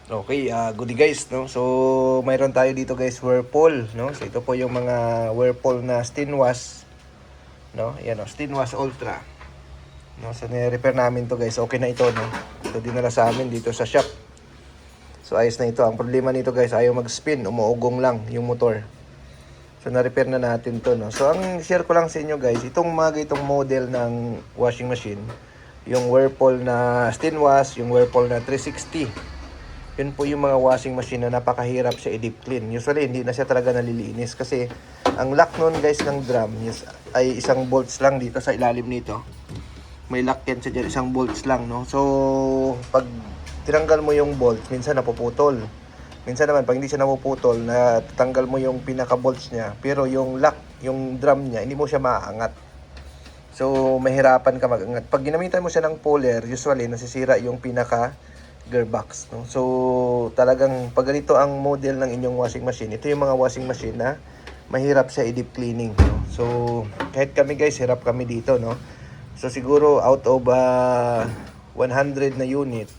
Okay, goodie guys, no? So, mayroon tayo dito guys, Whirlpool, no? So, ito po yung mga Whirlpool na Stinwash, no? Yan, no? Stinwash Ultra. No? So, ni-repair namin to guys. Okay na ito, no? Ito dinala sa amin dito sa shop. So, ayos na ito. Ang problema nito guys, ayaw mag-spin. Umuugong lang yung motor. So, na-repair na natin to, no? So, ang share ko lang sa inyo guys, itong model ng washing machine, yung Whirlpool na Stinwash, yung Whirlpool na 360. Yun po yung mga washing machine na napakahirap siya i-deep clean. Usually, hindi na siya talaga nalilinis kasi ang lock nun guys ng drum ay isang bolts lang dito sa ilalim nito. May lock yan siya dyan, isang bolts lang, no? So, pag tinanggal mo yung bolts, minsan napuputol. Minsan naman, pag hindi siya napuputol, natanggal mo yung pinaka-bolts niya. Pero yung lock, yung drum niya, hindi mo siya maaangat. So, mahirapan ka mag-angat. Pag ginamitan mo siya ng puller, usually, nasisira yung pinaka gearbox, no? So, talagang pag ganito ang model ng inyong washing machine, ito yung mga washing machine na mahirap siya i-deep cleaning, no? So, kahit kami guys, hirap kami dito, no? So, siguro out of 100 na unit,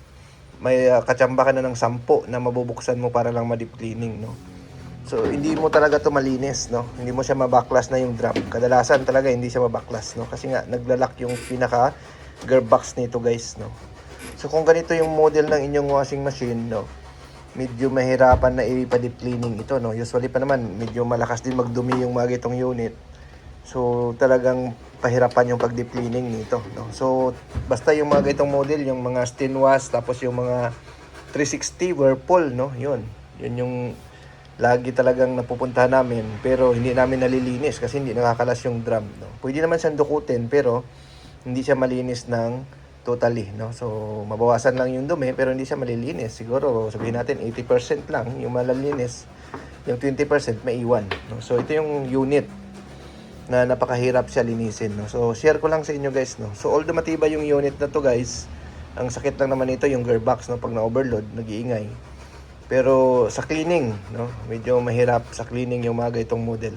may katsamba ka na ng 10 na mabubuksan mo para lang ma-deep cleaning, no? So, hindi mo talaga to malinis, no? Hindi mo siya mabaklas na yung drum. Kadalasan talaga hindi siya mabaklas, no? Kasi nga, naglalak yung pinaka gearbox nito guys, no? So kung ganito yung model ng inyong washing machine, no, medyo mahirapan na ipa-deep cleaning ito, no. Usually pa naman medyo malakas din magdumi yung mga itong unit. So talagang pahirapan yung pag-deep cleaning nito, no. So basta yung mga itong model, yung mga Stinwash, tapos yung mga 360 Whirlpool, no, yun yung lagi talagang napupuntahan namin, pero hindi namin nalilinis kasi hindi nakakalas yung drum, no. Pwede naman siyang dukutin pero hindi siya malinis ng totally, no? So, mabawasan lang yung dumi pero hindi siya malilinis. Siguro, sabihin natin 80% lang yung malalinis. Yung 20% maiwan, no? So, ito yung unit na napakahirap siya linisin, no? So, share ko lang sa inyo guys, no? So, although matibay yung unit na to guys, ang sakit lang naman ito yung gearbox, no? Pag na-overload, nag-iingay. Pero sa cleaning, no? Medyo mahirap sa cleaning yung mga itong model.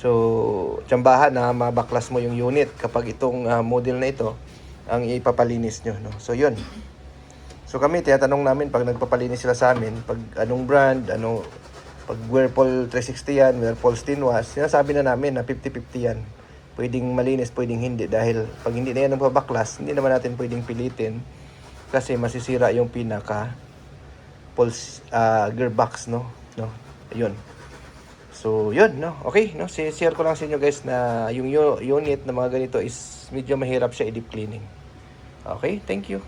So, tsambahan na mabaklas mo yung unit kapag itong model na ito ang ipapalinis nyo, no? So, yun. So, kami, tinatanong namin pag nagpapalinis sila sa amin, pag anong brand, pag Whirlpool 360 yan, Whirlpool Stinwash, sinasabi na namin na 50-50 yan. Pwedeng malinis, pwedeng hindi. Dahil pag hindi na yan nagpapaklas, hindi naman natin pwedeng pilitin kasi masisira yung pinaka pulse gearbox, no? Yun. So, yun, no? Okay, no? Share ko lang sa inyo guys na yung unit na mga ganito is medyo mahirap siya i-deep cleaning. Okay, thank you.